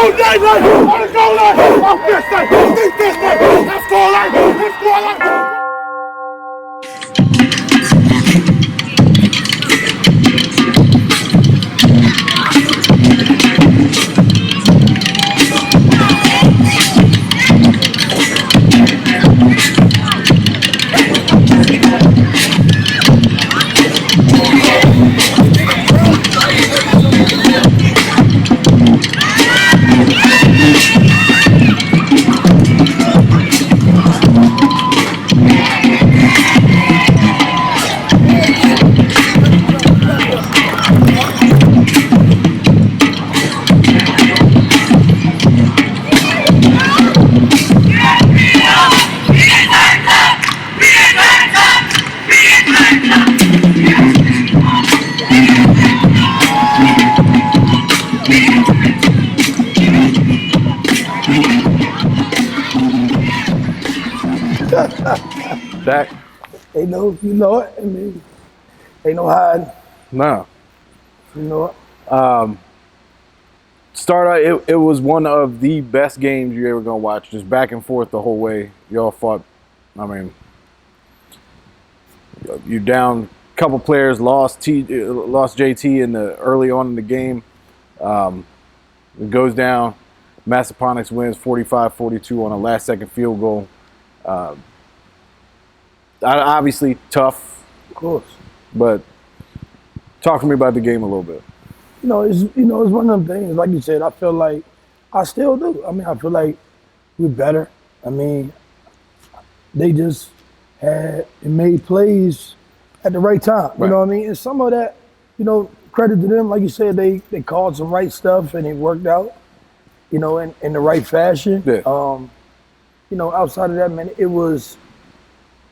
on that line, on the goal line, off this line, let's score line, let's score line. Dak? They know, you know it. I mean, ain't no hiding. No. You know it. Start out, it was one of the best games you're ever gonna watch. Just back and forth the whole way. Y'all fought. I mean, you down a couple players, lost JT in the early on in the game. It goes down. Massaponax wins 45-42 on a last-second field goal. Obviously tough, Of course. but talk to me about the game a little bit. It's one of them things. Like you said, I feel like I still do. I mean, I feel like we're better. I mean, they just had and made plays at the right time. You know what I mean? And some of that, credit to them. Like you said, they called some right stuff and it worked out. In the right fashion. Yeah. Outside of that, man, it was.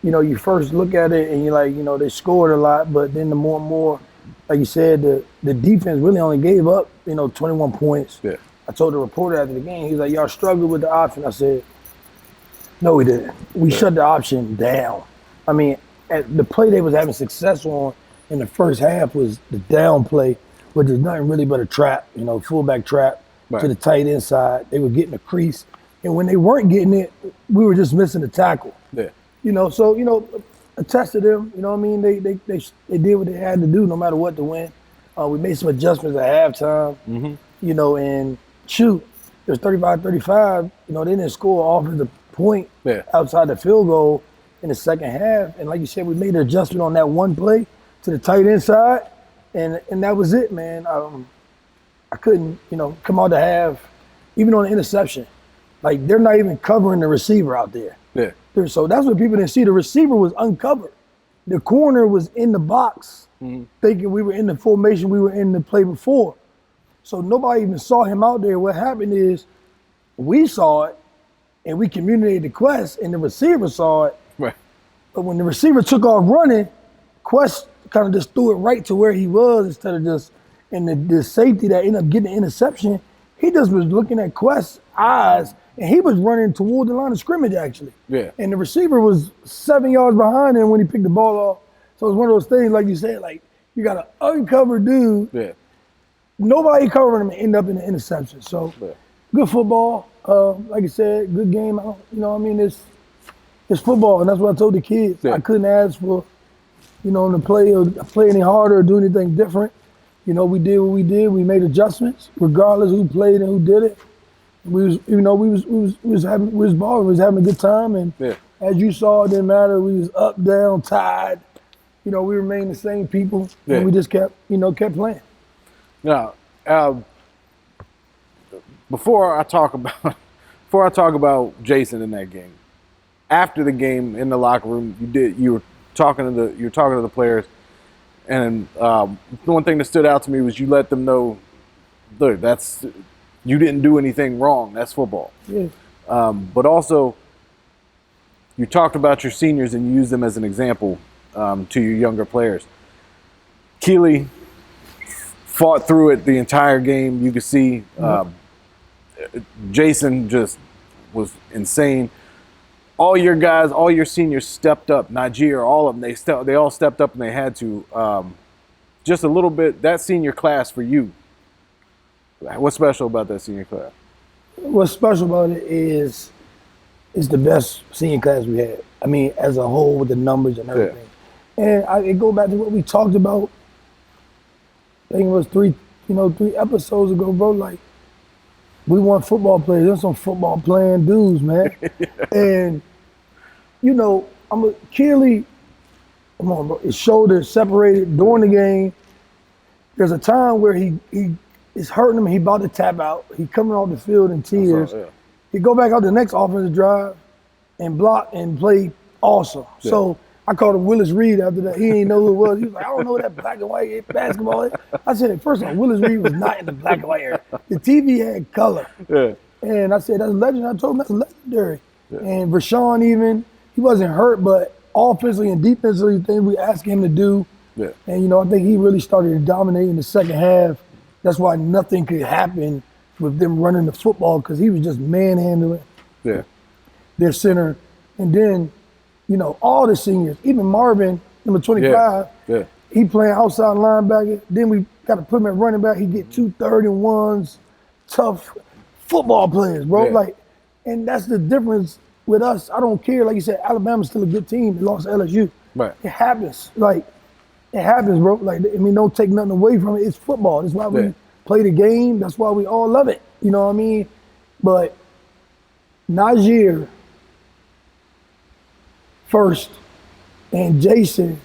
You first look at it and you're like, they scored a lot, but then the more and more, like you said, the defense really only gave up, 21 points. Yeah. I told the reporter after the game, he was like, y'all struggled with the option. I said, no, we didn't. We shut the option down. I mean, the play they was having success on in the first half was the down play, which is nothing really but a trap, fullback trap to the tight end side. They were getting a crease. And when they weren't getting it, we were just missing the tackle. Yeah. Attest to them. You know what I mean? They did what they had to do no matter what to win. We made some adjustments at halftime. Mm-hmm. And shoot, it was 35-35. They didn't score off of the point outside the field goal in the second half. And like you said, we made an adjustment on that one play to the tight end side, and that was it, man. I couldn't, come out to have, even on the interception, like they're not even covering the receiver out there. Yeah. So that's what people didn't see. The receiver was uncovered. The corner was in the box, thinking we were in the formation we were in the play before. So nobody even saw him out there. What happened is we saw it and we communicated the Quest and the receiver saw it. Right. But when the receiver took off running, Quest kind of just threw it right to where he was instead of just, and the safety that ended up getting the interception, he just was looking at Quest's eyes and he was running toward the line of scrimmage, actually. Yeah. And the receiver was 7 yards behind him when he picked the ball off. So it's one of those things, like you said, like you got an uncovered dude. Yeah. Nobody covering him and end up in the interception. So good football. Like I said, good game. It's football, and that's what I told the kids. Yeah. I couldn't ask for, to play any harder or do anything different. We did what we did. We made adjustments, regardless who played and who did it. We was balling. We was having a good time, and as you saw, it didn't matter. We was up, down, tied. We remained the same people, and we just kept playing. Now, before I talk about Jason in that game, after the game in the locker room, you were talking to the players, and the one thing that stood out to me was you let them know, look, you didn't do anything wrong. That's football. Yeah. But also, you talked about your seniors and you used them as an example to your younger players. Keely fought through it the entire game. You could see Jason just was insane. All your guys, all your seniors stepped up. Najee, all of them, they all stepped up and they had to. Just a little bit, that senior class for you, what's special about that senior class? What's special about it is it's the best senior class we had. I mean, as a whole with the numbers and everything. And it go back to what we talked about. I think it was three episodes ago, bro. Like, we want football players. There's some football playing dudes, man. And, Keely, come on, bro. His shoulder separated during the game. There's a time where he is hurting him. He about to tap out. He coming off the field in tears. He go back out the next offensive drive and block and play awesome. Yeah. So I called him Willis Reed after that. He didn't know who it was. He was like, I don't know what that black and white basketball is. I said, first of all, Willis Reed was not in the black and white area. The TV had color. Yeah. And I said, that's legendary. I told him that's legendary. Yeah. And Rashawn even, he wasn't hurt, but offensively and defensively, things we asked him to do. Yeah. And, I think he really started to dominate in the second half. That's why nothing could happen with them running the football, because he was just manhandling their center. And then, all the seniors, even Marvin, number 25, he playing outside linebacker. Then we got to put him at running back. He get 2 3-and-1s, tough football players, bro. Yeah. Like, and that's the difference with us. I don't care. Like you said, Alabama's still a good team. They lost to LSU. Right. It happens. Like, it happens, bro. Like, don't take nothing away from it. It's football. That's why we play the game. That's why we all love it. You know what I mean? But Najee first and Jason,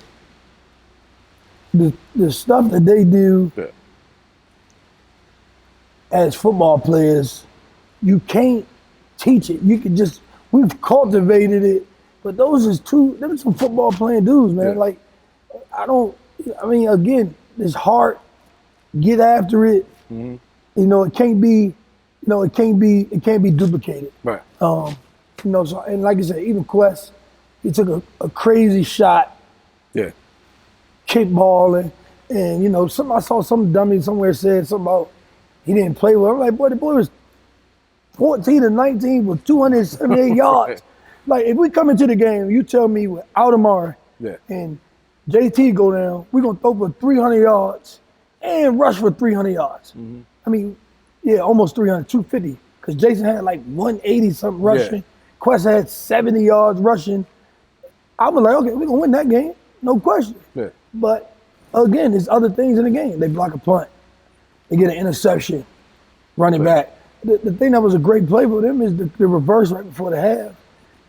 the stuff that they do as football players, you can't teach it. You can just, we've cultivated it, but those are some football playing dudes, man. Like, again, it's hard. Get after it. Mm-hmm. It can't be, it can't be duplicated. Right. So, and like I said, even Quest, he took a crazy shot. Yeah. Kickballing. And, I saw some dummy somewhere said something about he didn't play well. I'm like, boy, the boy was 14-19 with 278 yards. Like, if we come into the game, you tell me with Altamar and JT go down, we're going to throw for 300 yards and rush for 300 yards. Mm-hmm. I mean, almost 300, 250. Because Jason had like 180-something rushing. Yeah. Quest had 70 yards rushing. I was like, okay, we're going to win that game. No question. Yeah. But, again, there's other things in the game. They block a punt. They get an interception, running back. The thing that was a great play for them is the reverse right before the half.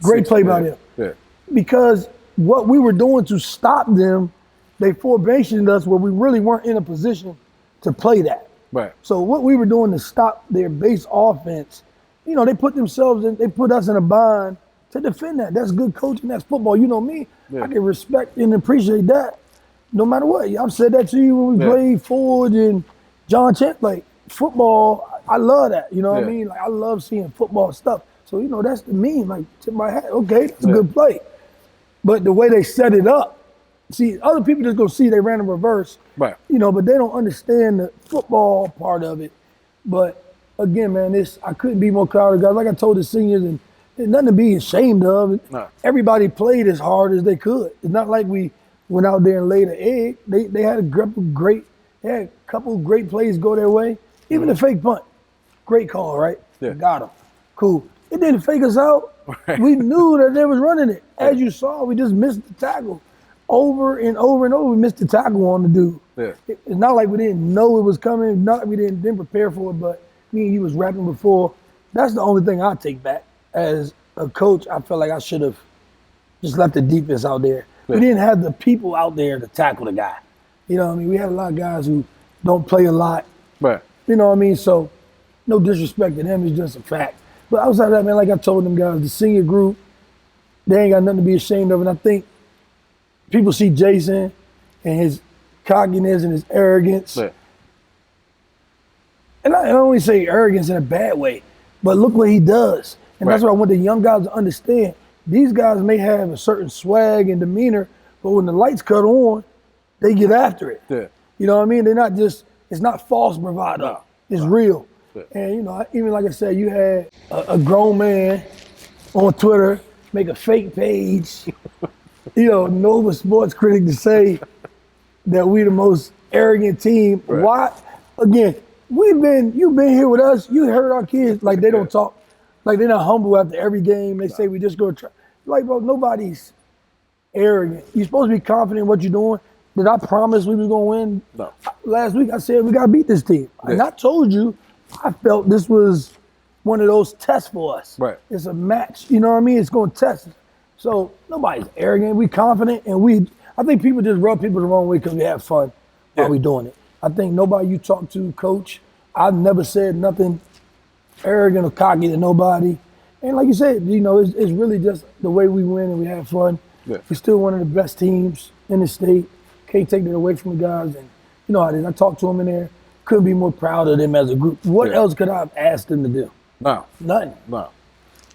Great play by them. Yeah. Because what we were doing to stop them, they formationed us where we really weren't in a position to play that. Right. So what we were doing to stop their base offense, they put us in a bind to defend that. That's good coaching. That's football. You know me. Yeah. I can respect and appreciate that no matter what. I've said that to you when we played Ford and John Chant. Like, football, I love that. You know what I mean? Like, I love seeing football stuff. So, that's the meme. Like, tip my hat. Okay, that's a good play. But the way they set it up, see, other people just go see they ran in reverse. Right. But they don't understand the football part of it. But again, man, I couldn't be more proud of guys. Like I told the seniors, and there's nothing to be ashamed of. No. Everybody played as hard as they could. It's not like we went out there and laid an egg. They had a couple great plays go their way. Even the fake punt. Great call, right? Yeah. Got him. Cool. It didn't fake us out. Right. We knew that they was running it. As you saw, we just missed the tackle. Over and over and over, we missed the tackle on the dude. Yeah. It's not like we didn't know it was coming. Not like we didn't prepare for it, but me and you was rapping before. That's the only thing I take back. As a coach, I felt like I should have just left the defense out there. Yeah. We didn't have the people out there to tackle the guy. You know what I mean? We had a lot of guys who don't play a lot. Right. You know what I mean? So no disrespect to them, it's just a fact. But outside of that, man, like I told them guys, the senior group, they ain't got nothing to be ashamed of. And I think people see Jason and his cockiness and his arrogance. Yeah. And I don't only say arrogance in a bad way, but look what he does. And that's what I want the young guys to understand. These guys may have a certain swag and demeanor, but when the lights cut on, they get after it. Yeah. You know what I mean? They're not just, it's not false bravado. No. It's real. Yeah. And, even like I said, you had a grown man on Twitter make a fake page, Nova Sports Critic to say that we the most arrogant team. Right. Why? Again, you've been here with us. You heard our kids like they don't talk, like they're not humble after every game. They say we just go try. Like, bro, nobody's arrogant. You're supposed to be confident in what you're doing. Did I promise we was gonna win? No. Last week I said we gotta beat this team. And I told you I felt this was one of those tests for us. Right. It's a match. You know what I mean? It's gonna test. So nobody's arrogant. We confident, and I think people just rub people the wrong way because we have fun while we doing it. I think nobody you talk to, coach, I've never said nothing arrogant or cocky to nobody. And like you said, you know, it's really just the way we win and we have fun. Yeah. We're still one of the best teams in the state. Can't take that away from the guys. And you know how it is. I talked to them in there. Couldn't be more proud of them as a group. What else could I have asked them to do? No. Nothing.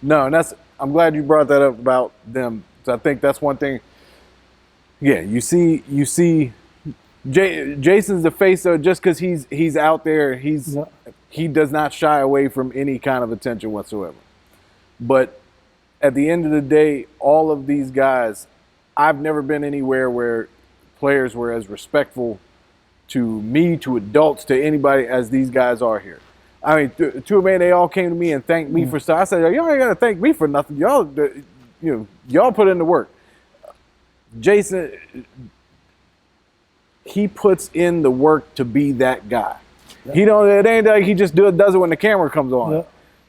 No, and I'm glad you brought that up about them. So I think that's one thing. Yeah, you see Jason's the face of just because he's out there, he does not shy away from any kind of attention whatsoever. But at the end of the day, all of these guys, I've never been anywhere where players were as respectful to me, to adults, to anybody as these guys are here. I mean, two of them, they all came to me and thanked me for stuff. I said, y'all ain't got to thank me for nothing. Y'all put in the work. Jason, he puts in the work to be that guy. It ain't like he just does it when the camera comes on. Yeah.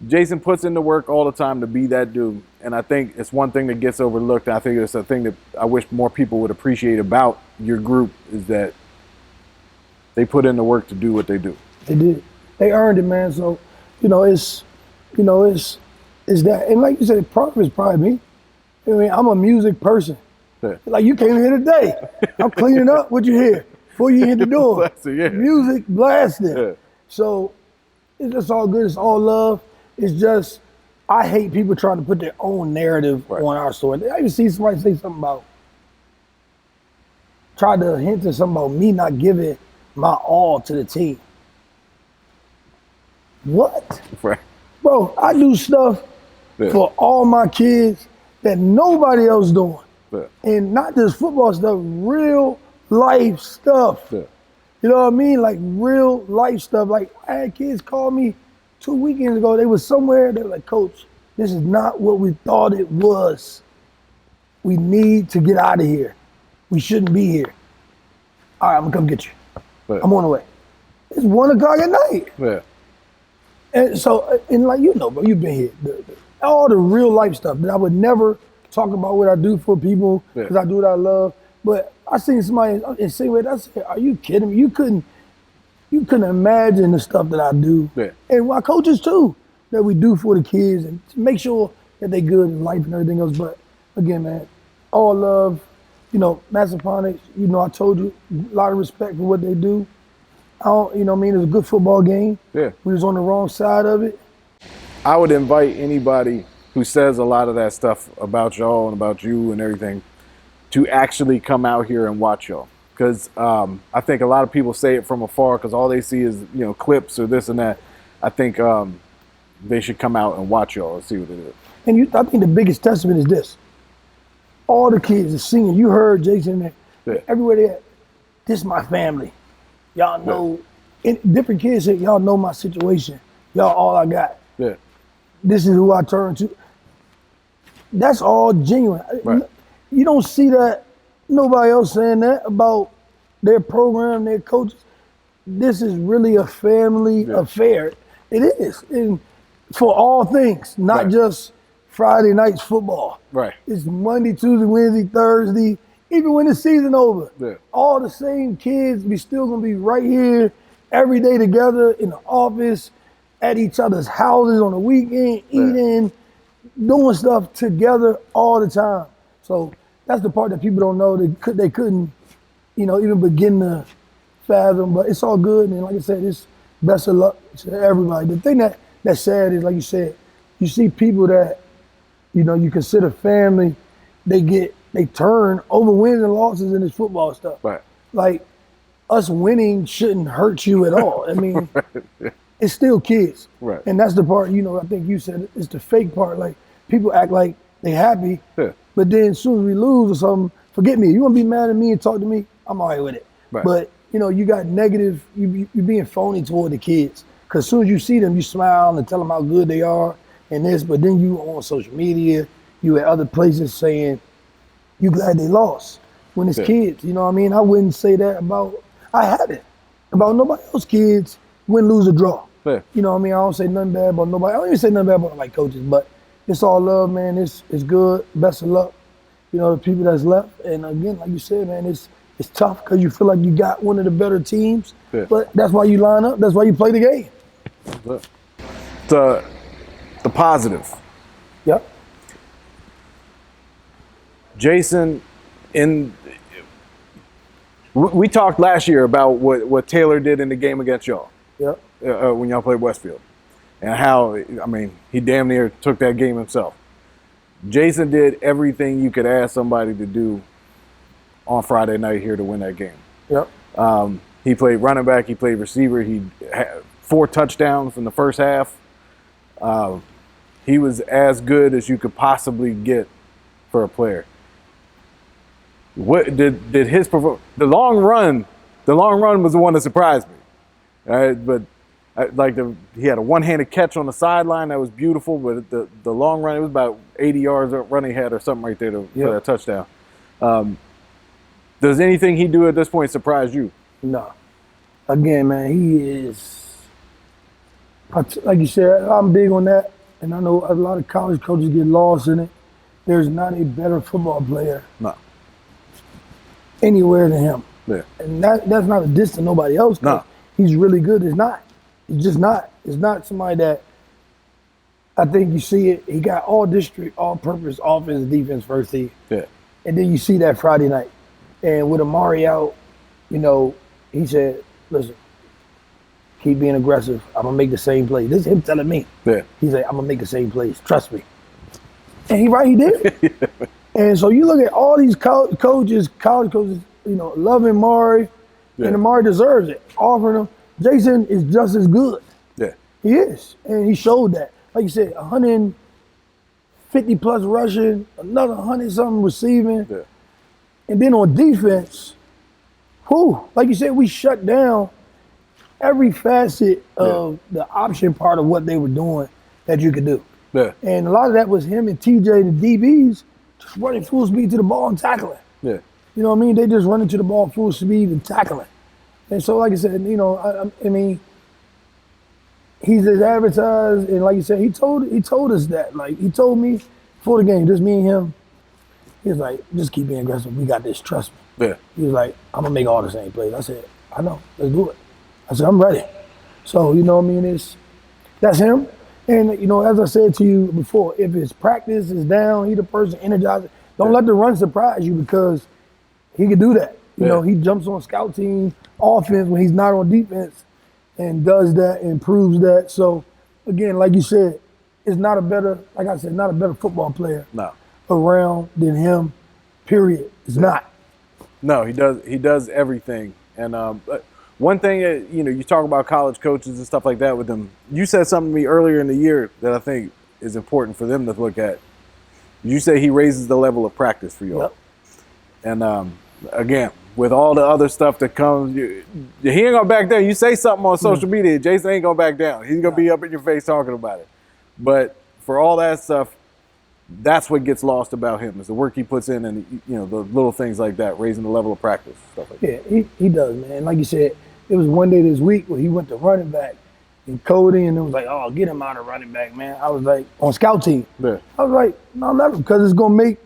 Jason puts in the work all the time to be that dude. And I think it's one thing that gets overlooked. I think it's a thing that I wish more people would appreciate about your group is that they put in the work to do what they do. They did. They earned it, man. So, it's that. And like you said, part of it's probably me. I mean, I'm a music person. Yeah. Like you came here today. I'm cleaning up. What you hear? Before you hit the door. Music blasting. Yeah. So it's just all good. It's all love. It's just, I hate people trying to put their own narrative on our story. I even see somebody say something about, try to hint at something about me not giving my all to the team. What? Right. Bro, I do stuff for all my kids that nobody else doing. Yeah. And not just football stuff, real life stuff. Yeah. You know what I mean? Like real life stuff. Like I had kids call me 2 weekends ago. They were somewhere. They were like, Coach, this is not what we thought it was. We need to get out of here. We shouldn't be here. All right, I'm gonna come get you. Yeah. I'm on the way. It's 1 o'clock at night. Yeah. And so, and like, bro, you've been here. All the real life stuff that I would never talk about what I do for people because I do what I love. But I seen somebody insinuate, I said, are you kidding me? You couldn't imagine the stuff that I do. Yeah. And my coaches too, that we do for the kids and to make sure that they good in life and everything else. But again, man, all love, Massaponics, I told you, a lot of respect for what they do. It was a good football game. Yeah. We was on the wrong side of it. I would invite anybody who says a lot of that stuff about y'all and about you and everything to actually come out here and watch y'all. Because I think a lot of people say it from afar because all they see is, clips or this and that. I think they should come out and watch y'all and see what it is. And I think the biggest testament is this. All the kids are singing. You heard Jason everywhere they at. This is my family. Y'all know, different kids say, y'all know my situation. Y'all all I got. Yeah. This is who I turn to. That's all genuine. Right. You don't see that, nobody else saying that about their program, their coaches. This is really a family affair. It is. And for all things, not just Friday nights football. Right. It's Monday, Tuesday, Wednesday, Thursday, even when the season over. Yeah. All the same kids, we still gonna be right here every day together in the office, at each other's houses on the weekend, eating, doing stuff together all the time. So that's the part that people don't know. They couldn't, even begin to fathom. But it's all good. And like I said, it's best of luck to everybody. The thing that's sad is, like you said, you see people that, you consider family, they turn over wins and losses in this football stuff. Right. Like us winning shouldn't hurt you at all. I mean, it's still kids. Right. And that's the part, I think you said it's the fake part. Like people act like they happy, but then as soon as we lose or something, forget me. You want to be mad at me and talk to me, I'm all right with it. Right. But you got negative, you being phony toward the kids. Because as soon as you see them, you smile and tell them how good they are and this, but then you on social media, you at other places saying, you glad they lost. When it's kids, you know what I mean? I wouldn't say that I haven't. About nobody else kids, win, lose, or draw. Yeah. You know what I mean? I don't say nothing bad about nobody. I don't even say nothing bad about like coaches, but it's all love, man. It's good. Best of luck. The people that's left. And again, like you said, man, it's tough because you feel like you got one of the better teams. Yeah. But that's why you line up. That's why you play the game. The positive. Yep. Jason, we talked last year about what Taylor did in the game against y'all. Yep. When y'all played Westfield, and how, he damn near took that game himself. Jason did everything you could ask somebody to do on Friday night here to win that game. Yep. He played running back, he played receiver, he had 4 touchdowns in the first half. He was as good as you could possibly get for a player. What did his the long run was the one that surprised me. But he had a one-handed catch on the sideline that was beautiful, but the long run, it was about 80 yards running head or something right there for that touchdown. Does anything he do at this point surprise you? No. Again, man, he is, like you said, I'm big on that, and I know a lot of college coaches get lost in it. There's not a better football player anywhere than him. Yeah. And that's not a diss to nobody else. No. He's really good. It's not. It's just not. It's not somebody that I think you see it. He got all district, all purpose, offense, defense, first team. Yeah. And then you see that Friday night. And with Amari out, he said, listen, keep being aggressive. I'm going to make the same play. This is him telling me. Yeah. He's like, I'm going to make the same plays. Trust me. And he did. Yeah. And so you look at all these college coaches, loving Amari, and Amari deserves it. Offering him. Jason is just as good. Yeah. He is. And he showed that. Like you said, 150 plus rushing, another 100 something receiving. Yeah. And then on defense, like you said, we shut down every facet of the option part of what they were doing that you could do. Yeah. And a lot of that was him and TJ, the DBs, just running full speed to the ball and tackling. Yeah. You know what I mean? They just running to the ball full speed and tackling. And so, like I said, he's as advertised, and like you said, he told us that. Like, he told me before the game, just me and him, he was like, just keep being aggressive. We got this, trust me. Yeah. He was like, I'm going to make all the same plays. I said, I know, let's do it. I said, I'm ready. So, that's him. And, as I said to you before, if his practice is down, he the person energized. Don't let the run surprise you because he can do that. He jumps on scout team offense when he's not on defense and does that and proves that. So, again, like you said, it's not a better football player around than him, period. It's not. No, he does everything. And one thing, you talk about college coaches and stuff like that with them. You said something to me earlier in the year that I think is important for them to look at. You say he raises the level of practice for you all. Yep. And again, with all the other stuff that comes, he ain't gonna back down. You say something on social media, Jason ain't gonna back down. He's gonna be up in your face talking about it. But for all that stuff, that's what gets lost about him is the work he puts in and the little things like that, raising the level of practice, stuff like that. Yeah, he does, man. Like you said, it was one day this week where he went to running back and coding, and it was like, oh, get him out of running back, man. I was like, on scout team. Yeah. I was like, no, never, because it's gonna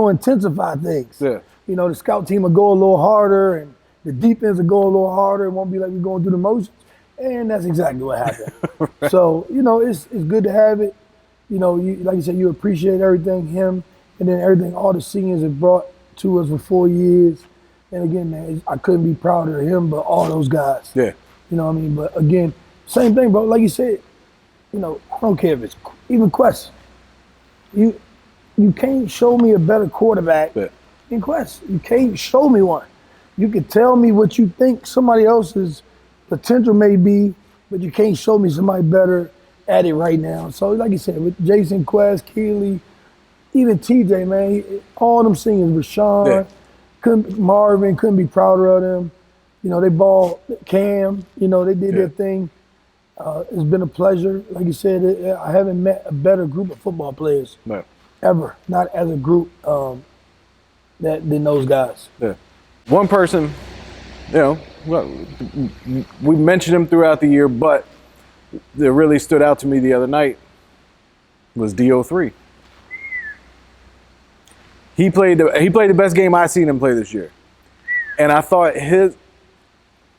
intensify things. Yeah. The scout team will go a little harder, and the defense will go a little harder. It won't be like we're going through the motions. And that's exactly what happened. Right. So, it's good to have it. Like you said, you appreciate everything, him, and then everything all the seniors have brought to us for 4 years. And again, man, I couldn't be prouder of him, but all those guys. Yeah. You know what I mean? But again, same thing, bro. Like you said, I don't care if it's even Quest. You can't show me a better quarterback than Quest. You can't show me one. You can tell me what you think somebody else's potential may be, but you can't show me somebody better at it right now. So like you said, with Jason, Quest, Keeley, even TJ, man, all them singers, Rashawn, Marvin, couldn't be prouder of them. They ball Cam. They did their thing. It's been a pleasure. Like you said, I haven't met a better group of football players Right. ever. Not as a group than those guys. Yeah. One person, well, we mentioned him throughout the year, but that really stood out to me the other night was DO3. He played the best game I've seen him play this year. And I thought I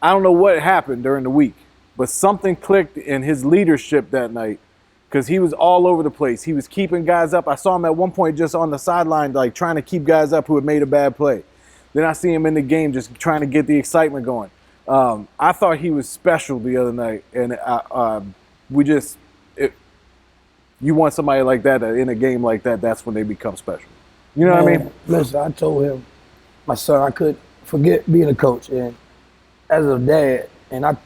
don't know what happened during the week, but something clicked in his leadership that night because he was all over the place. He was keeping guys up. I saw him at one point just on the sideline, like trying to keep guys up who had made a bad play. Then I see him in the game just trying to get the excitement going. I thought he was special the other night, and you want somebody like that in a game like that, that's when they become special. You know what I mean? Listen, I told him, my son, I could forget being a coach, and as a dad, and I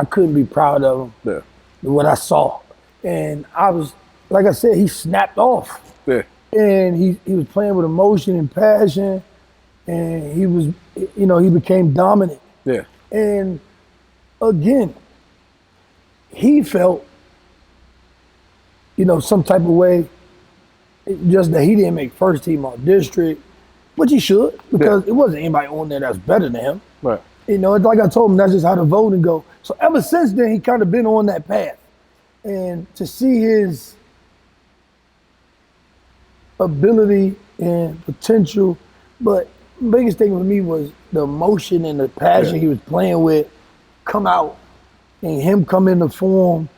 couldn't be proud of him. Yeah. What I saw. And I was, like I said, he snapped off. Yeah. And he was playing with emotion and passion, and he was, he became dominant. Yeah. And again, he felt, some type of way, just that he didn't make first team all district, which he should, because it wasn't anybody on there that's better than him. Right. It's like I told him, that's just how the voting go. So ever since then, he kind of been on that path. And to see his ability and potential, but the biggest thing for me was the emotion and the passion he was playing with come out, and him come into form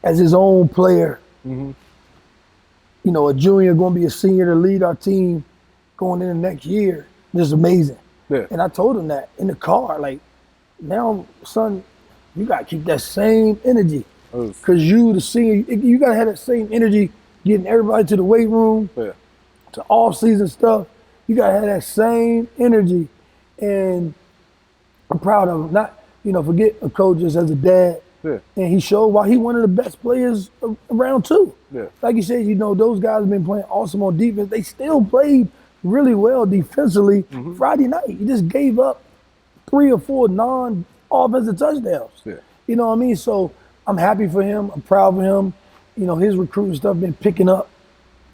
as his own player. Mm-hmm. A junior going to be a senior to lead our team going into next year. Just amazing. Yeah. And I told him that in the car, like, now, son, you got to keep that same energy. Because you, the senior, you got to have that same energy getting everybody to the weight room, to off-season stuff. You got to have that same energy. And I'm proud of him. Not, forget a coach just as a dad. Yeah. And he showed why he one of the best players around, too. Yeah. Like you said, those guys have been playing awesome on defense. They still played really well defensively. Mm-hmm. Friday night, he just gave up 3 or 4 non-offensive touchdowns. Yeah. You know what I mean? So I'm happy for him. I'm proud of him. His recruiting stuff been picking up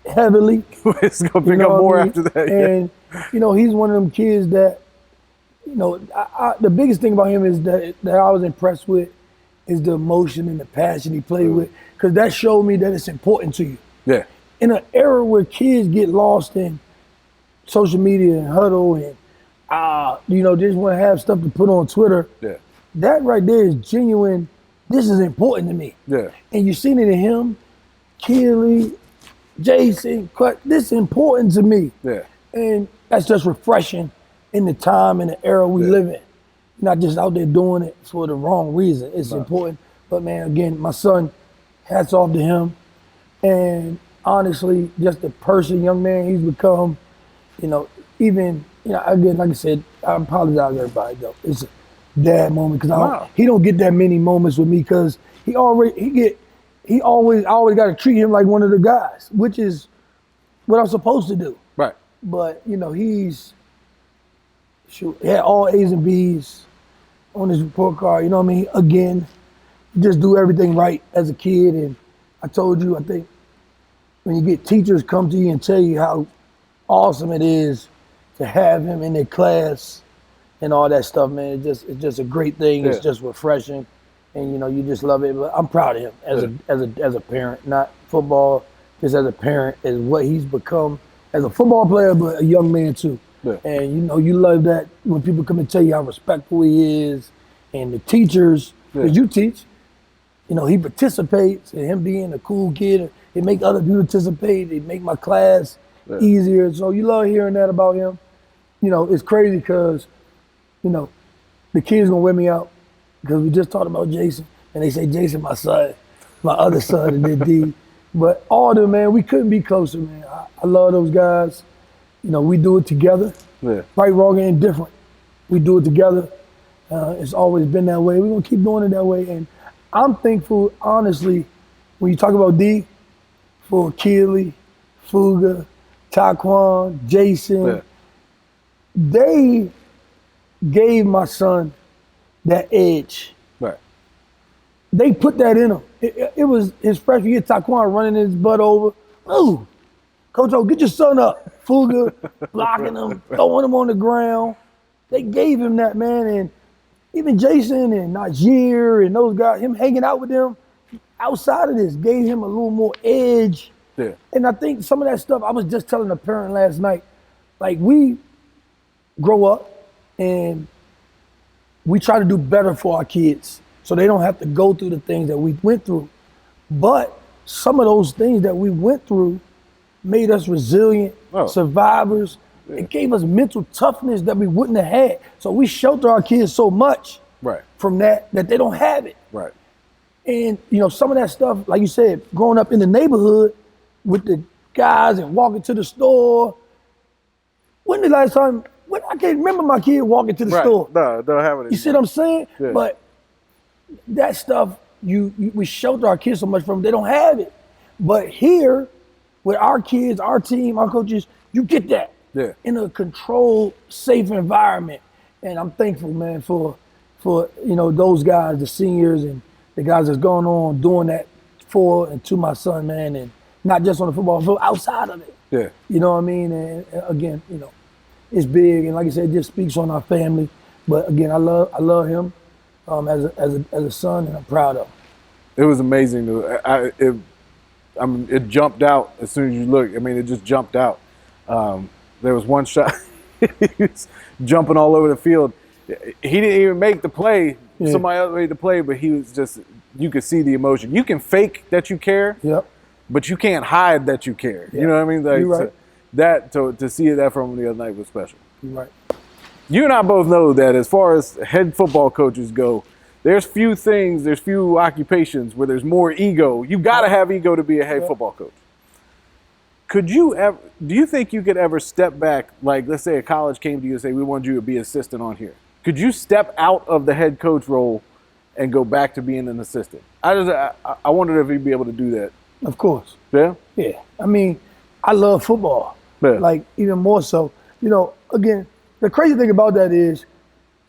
heavily. It's going to pick up more after that. And, he's one of them kids that, the biggest thing about him is that I was impressed with is the emotion and the passion he played with, because that showed me that it's important to you. Yeah. In an era where kids get lost in social media and huddle and, just want to have stuff to put on Twitter, that right there is genuine. This is important to me. Yeah. And you've seen it in him, Keely, Jason, this is important to me. Yeah. And that's just refreshing in the time and the era we live in. Not just out there doing it for the wrong reason. It's important. But man, again, my son, hats off to him. And honestly, just the young man he's become, again, like I said, I apologize to everybody though. It's a dad moment because he don't get that many moments with me because I always got to treat him like one of the guys, which is what I'm supposed to do. Right. But he had all A's and B's on his report card. You know what I mean? Again, just do everything right as a kid. And I told you, I think when you get teachers come to you and tell you how awesome it is to have him in their class and all that stuff, man, it's just a great thing. It's just refreshing, and you just love it. But I'm proud of him as a parent, not football, just as a parent, as what he's become as a football player, but a young man too. Yeah. And you love that when people come and tell you how respectful he is, and the teachers, because you teach, he participates, and him being a cool kid, it make other people participate. It make my class easier. So you love hearing that about him. It's crazy because, the kids gonna wear me out because we just talked about Jason, and they say Jason, my son, my other son, and then D. But all of them, man, we couldn't be closer, man. I love those guys. We do it together. Yeah. Right, wrong, and indifferent. We do it together. It's always been that way. We're going to keep doing it that way. And I'm thankful, honestly, when you talk about D, for Keely, Fuga, Taquan, Jason, they gave my son that edge. Right. They put that in him. It was his freshman year, Taquan running his butt over. Ooh, Coach O, get your son up. Fuga blocking him, throwing him on the ground. They gave him that, man. And even Jason and Najee and those guys, him hanging out with them outside of this gave him a little more edge. Yeah. And I think some of that stuff, I was just telling a parent last night, like we grow up and we try to do better for our kids so they don't have to go through the things that we went through. But some of those things that we went through made us resilient, survivors. Yeah. It gave us mental toughness that we wouldn't have had. So we shelter our kids so much from that they don't have it. Right. And, you know, some of that stuff, like you said, growing up in the neighborhood with the guys and walking to the store. When the last time, I can't remember my kid walking to the store. No, don't have it. You see what I'm saying? Yeah. But that stuff, we shelter our kids so much from, they don't have it. But here, with our kids, our team, our coaches, you get that in a controlled, safe environment. And I'm thankful, man, for you know, those guys, the seniors and the guys that's going on doing that for and to my son, man, and not just on the football field, outside of it. Yeah. You know what I mean? And again, you know, it's big, and like I said, it just speaks on our family. But again, I love him as a son, and I'm proud of him. It was amazing. It jumped out as soon as you look. I mean, it just jumped out. There was one shot. He was jumping all over the field. He didn't even make the play. Yeah. Somebody else made the play, but he was just, you could see the emotion. You can fake that you care, but you can't hide that you care. You know what I mean? Like, you're right. To see that from him the other night was special. You're right. You and I both know that as far as head football coaches go, there's few occupations where there's more ego. You got to have ego to be a head football coach. Do you think you could ever step back, like let's say a college came to you and say, we want you to be assistant on here. Could you step out of the head coach role and go back to being an assistant? I wondered if you'd be able to do that. Of course. Yeah? Yeah. I mean, I love football. Yeah. Like, even more so. You know, again, the crazy thing about that is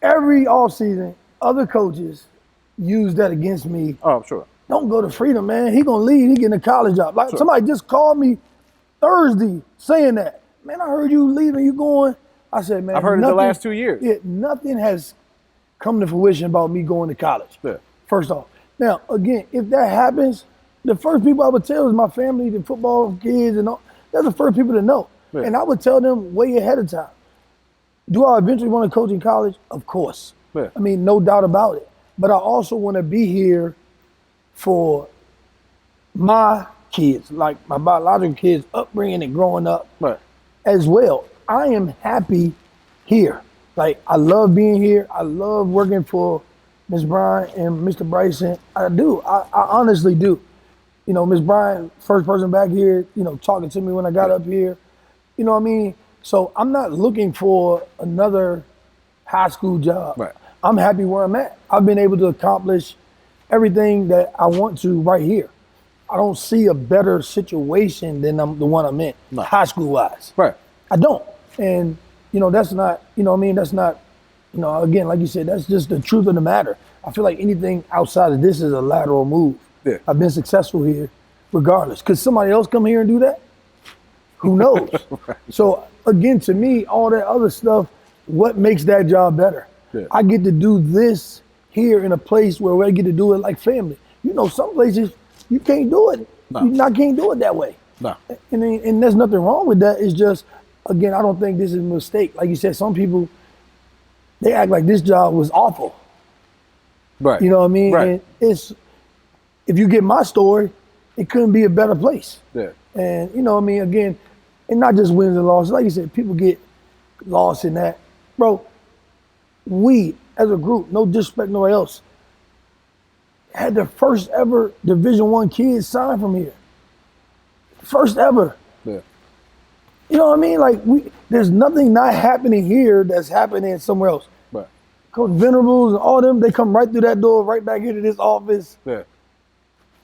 every offseason, other coaches use that against me. Oh, sure. Don't go to Freedom, man. He gonna leave. He getting a college job. Like somebody just called me Thursday saying that. Man, I heard you leaving. You going? I said, man. I've heard it the last 2 years. Yeah, nothing has come to fruition about me going to college. Yeah. First off. Now, again, if that happens, the first people I would tell is my family, the football kids, and all. They're the first people to know. Yeah. And I would tell them way ahead of time. Do I eventually want to coach in college? Of course. Yeah. I mean, no doubt about it. But I also want to be here for my kids, like my biological kids, upbringing and growing up as well. I am happy here. Like, I love being here. I love working for Ms. Bryan and Mr. Bryson. I do. I honestly do. You know, Ms. Bryan, first person back here, you know, talking to me when I got up here. You know what I mean? So I'm not looking for another high school job. Right. I'm happy where I'm at. I've been able to accomplish everything that I want to right here. I don't see a better situation than the one I'm in, high school wise. Right. I don't. And, you know, that's not, you know what I mean? That's not, you know, again, like you said, that's just the truth of the matter. I feel like anything outside of this is a lateral move. Yeah. I've been successful here regardless. Could somebody else come here and do that? Who knows? Right. So, again, to me, all that other stuff, what makes that job better? Yeah. I get to do this here in a place where I get to do it like family. You know, some places you can't do it. No. You can't do it that way. No. And there's nothing wrong with that. It's just, again, I don't think this is a mistake. Like you said, some people, they act like this job was awful. Right. You know what I mean? Right. And it's, if you get my story, it couldn't be a better place. Yeah. And, you know what I mean? Again, and not just wins and losses. Like you said, people get lost in that. Bro, we, as a group, no disrespect, nobody else, had the first ever Division I kids sign from here. First ever. Yeah. You know what I mean? Like, there's nothing not happening here that's happening somewhere else. Right. Coach Venerables and all them, they come right through that door, right back into this office. Yeah.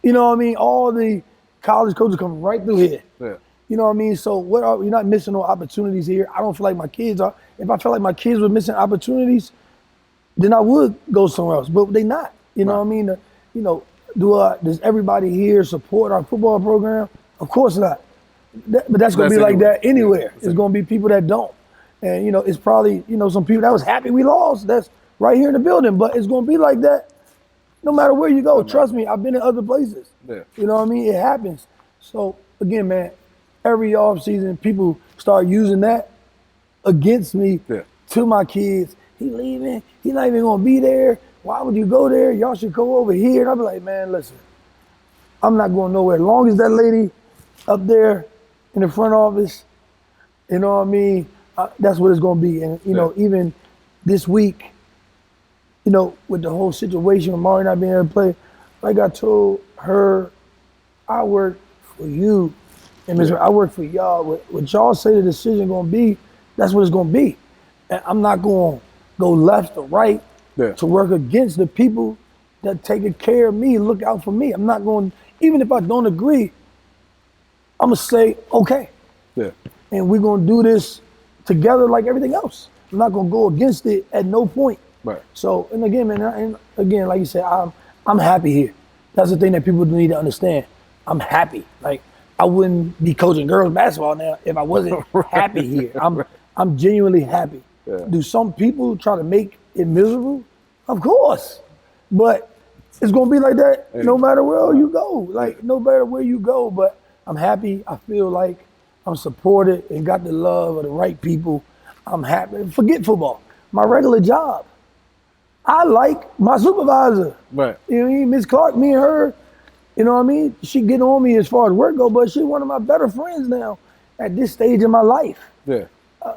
You know what I mean? All the college coaches come right through here. Yeah. You know what I mean? So you're not missing no opportunities here. I don't feel like my kids are. if I felt like my kids were missing opportunities, then I would go somewhere else. But they not. You know what I mean? Does everybody here support our football program? Of course not. But that's going to be like that anywhere. It's going to be people that don't. And, it's probably, some people that was happy we lost. That's right here in the building. But it's going to be like that no matter where you go. Trust me, I've been in other places. Yeah. You know what I mean? It happens. So, again, man, every offseason, people start using that against me to my kids. He leaving. He not even going to be there. Why would you go there? Y'all should go over here. And I'll be like, man, listen, I'm not going nowhere. As long as that lady up there in the front office, you know what I mean? That's what it's going to be. And, even this week, with the whole situation with Mari not being able to play, like I told her, I work for you. And I work for y'all. What y'all say the decision going to be, that's what it's going to be. And I'm not going to go left or right to work against the people that taking care of me, look out for me. I'm not going, even if I don't agree, I'm going to say, okay. Yeah. And we're going to do this together like everything else. I'm not going to go against it at no point. Right. So, and again, man, like you said, I'm happy here. That's the thing that people need to understand. I'm happy. Like, I wouldn't be coaching girls basketball now if I wasn't happy here. I'm genuinely happy. Yeah. Do some people try to make it miserable? Of course. But it's going to be like that no matter where you go. Like, no matter where you go. But I'm happy. I feel like I'm supported and got the love of the right people. I'm happy. Forget football. My regular job. I like my supervisor. Right. You know what I mean? Miss Clark, me and her, you know what I mean? She get on me as far as work go, but she's one of my better friends now at this stage in my life. Yeah.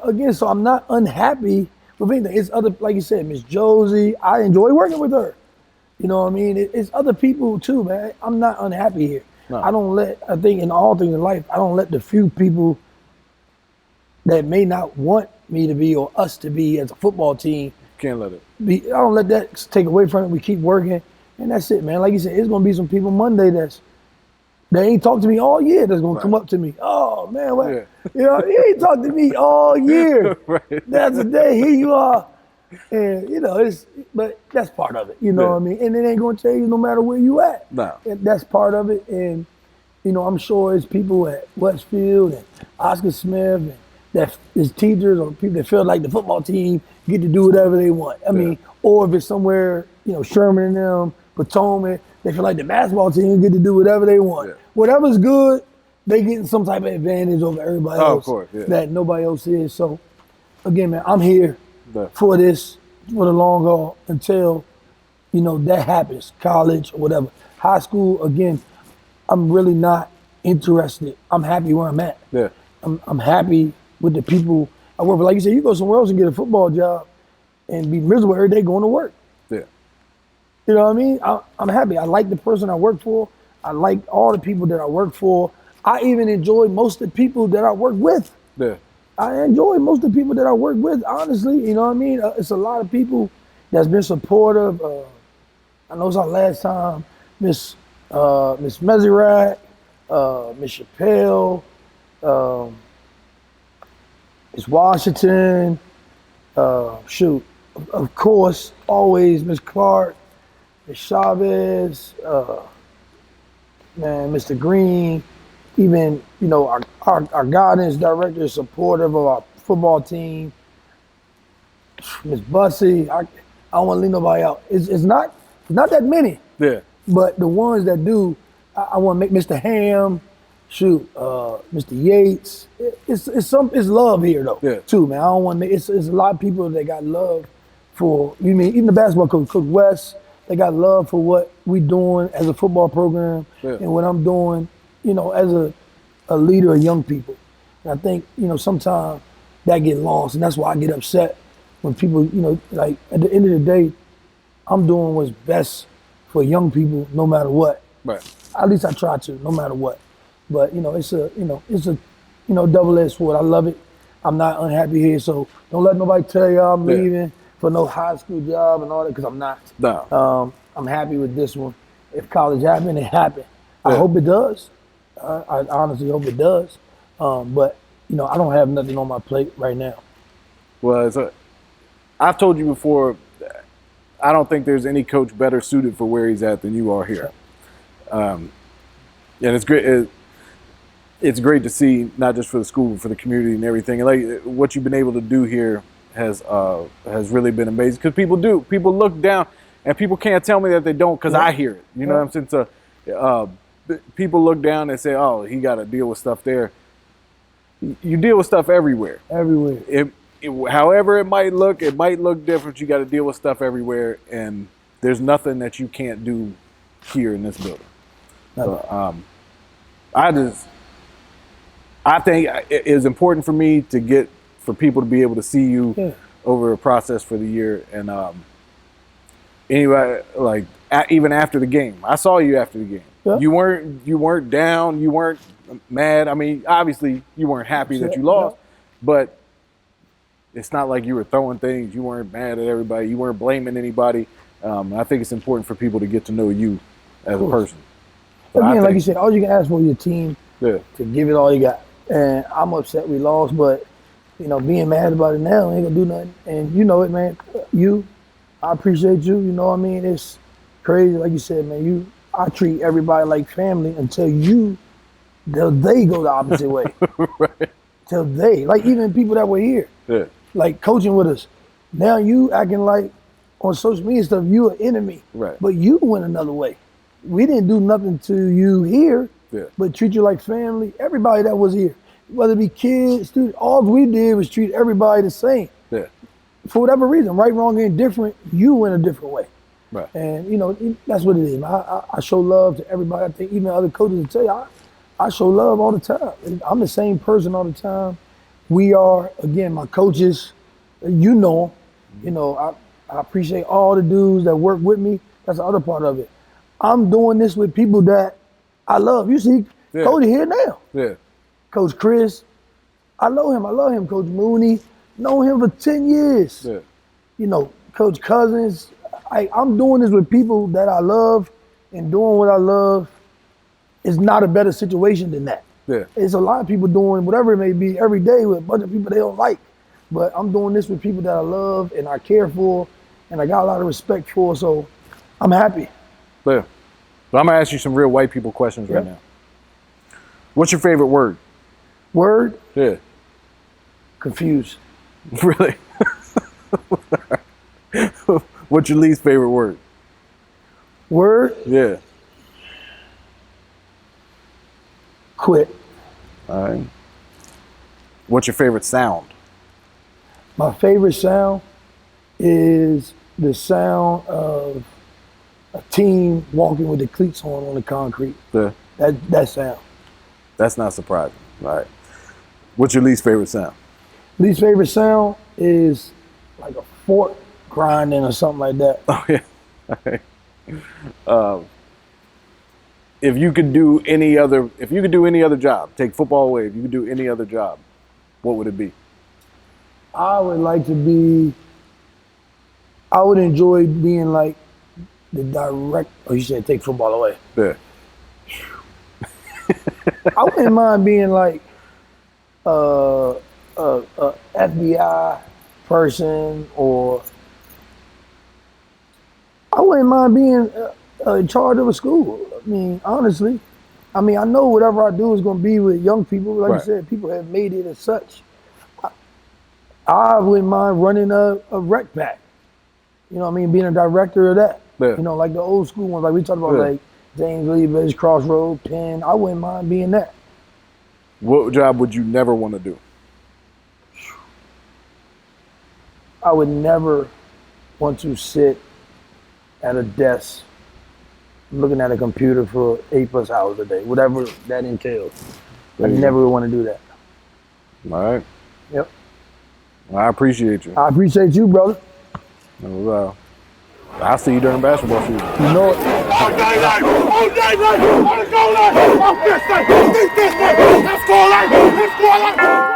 Again, so I'm not unhappy with anything. It's other, like you said, Miss Josie. I enjoy working with her. You know what I mean? It's other people too, man. I'm not unhappy here. No. I think in all things in life, I don't let the few people that may not want me to be or us to be as a football team. Can't let it be. I don't let that take away from it. We keep working. And that's it, man. Like you said, it's going to be some people Monday they ain't talked to me all year that's going to come up to me. Oh, man, what? Yeah. You ain't talked to me all year. Right. That's the day. Here you are. And, but that's part of it. You know what I mean? And it ain't going to change no matter where you at. No. That's part of it. And, I'm sure it's people at Westfield and Oscar Smith and that is teachers or people that feel like the football team get to do whatever they want. I mean, or if it's somewhere, Sherman and them, Potomac, they feel like the basketball team get to do whatever they want. Yeah. Whatever's good, they getting some type of advantage over everybody else. Of course, that nobody else is. So, again, man, I'm here for this, for the long haul until, that happens, college or whatever. High school, again, I'm really not interested. I'm happy where I'm at. Yeah. I'm happy with the people I work with. Like you said, you go somewhere else and get a football job and be miserable every day going to work. Yeah. You know what I mean? I'm happy. I like the person I work for. I like all the people that I work for. I even enjoy most of the people that I work with. Yeah. I enjoy most of the people that I work with, honestly. You know what I mean? It's a lot of people that's been supportive. I know it's our last time. Miss Mezirak, Miss Chappelle, Miss Washington, of course, always Miss Clark, Miss Chavez, Mr. Green, even, our guidance director is supportive of our football team. Miss Bussy, I don't want to leave nobody out. It's not that many. Yeah. But the ones that do, I want to make Mr. Ham, Mr. Yates. It's love here though, too, man. I don't want to. It's a lot of people that got love for. Even the basketball coach, Coach West, they got love for what we doing as a football program and what I'm doing, as a leader of young people. And I think sometimes that get lost, and that's why I get upset when people, like at the end of the day, I'm doing what's best for young people, no matter what. Right. At least I try to, no matter what. But it's a double-edged sword. I love it. I'm not unhappy here, so don't let nobody tell you I'm leaving for no high school job and all that, because I'm not. No. I'm happy with this one. If college happened, it happened. I hope it does. I honestly hope it does. But I don't have nothing on my plate right now. was I've told you before, I don't think there's any coach better suited for where he's at than you are here. And it's great. It's great to see, not just for the school, but for the community and everything. And like what you've been able to do here has really been amazing. Because people look down, and people can't tell me that they don't, because I hear it. You know what I'm saying? So people look down and say, "Oh, he got to deal with stuff there." You deal with stuff everywhere. Everywhere. However it might look different. You got to deal with stuff everywhere, and there's nothing that you can't do here in this building. So, I think it is important for me for people to be able to see you over a process for the year. And anyway, like even after the game, I saw you after the game. Yeah. You weren't down. You weren't mad. I mean, obviously you weren't happy that you lost, but it's not like you were throwing things. You weren't mad at everybody. You weren't blaming anybody. I think it's important for people to get to know you as a person. Again, like you said, all you can ask for your team to give it all you got. And I'm upset we lost, but being mad about it now ain't gonna do nothing. And you know it, man. I appreciate you. You know what I mean? It's crazy, like you said, man. I treat everybody like family until they go the opposite way. Right. Till like even people that were here, like coaching with us. Now you acting like on social media stuff, you an enemy. Right. But you went another way. We didn't do nothing to you here. But treat you like family. Everybody that was here, whether it be kids, students, all we did was treat everybody the same. Yeah. For whatever reason, right, wrong, and different, you went a different way. Right. And that's what it is. I show love to everybody. I think even other coaches will tell you, I show love all the time. I'm the same person all the time. We are, again, my coaches. You know them. I appreciate all the dudes that work with me. That's the other part of it. I'm doing this with people that I love. You see, Cody here now. Yeah. Coach Chris, I know him. I love him. Coach Mooney, know him for 10 years. Yeah. Coach Cousins. I'm doing this with people that I love, and doing what I love is not a better situation than that. Yeah. It's a lot of people doing whatever it may be every day with a bunch of people they don't like. But I'm doing this with people that I love and I care for and I got a lot of respect for, so I'm happy. Yeah. So I'm going to ask you some real white people questions right now. What's your favorite word? Word? Yeah. Confused. Really? What's your least favorite word? Word? Yeah. Quit. All right. What's your favorite sound? My favorite sound is the sound of a team walking with the cleats on the concrete. Yeah. That sound. That's not surprising. All right. What's your least favorite sound? Least favorite sound is like a fork grinding or something like that. Oh yeah. All right. If you could do any other job, take football away. If you could do any other job, what would it be? I would enjoy being like the direct. Oh, you said take football away. Yeah. I wouldn't mind being like a FBI person, or I wouldn't mind being in charge of a school. I mean, honestly, I know whatever I do is going to be with young people. Like you said, people have made it as such. I wouldn't mind running a rec pack. You know what I mean? Being a director of that. Yeah. Like the old school ones, like we talked about, like James Levis, Crossroad, Penn. I wouldn't mind being that. What job would you never want to do? I would never want to sit at a desk looking at a computer for 8+ hours a day, whatever that entails. I never would want to do that. All right. Yep. Well, I appreciate you. I appreciate you, brother. I'll see you during basketball season. You know it. All day long, on the goal line, off this line, this line, let's go line, let's go line.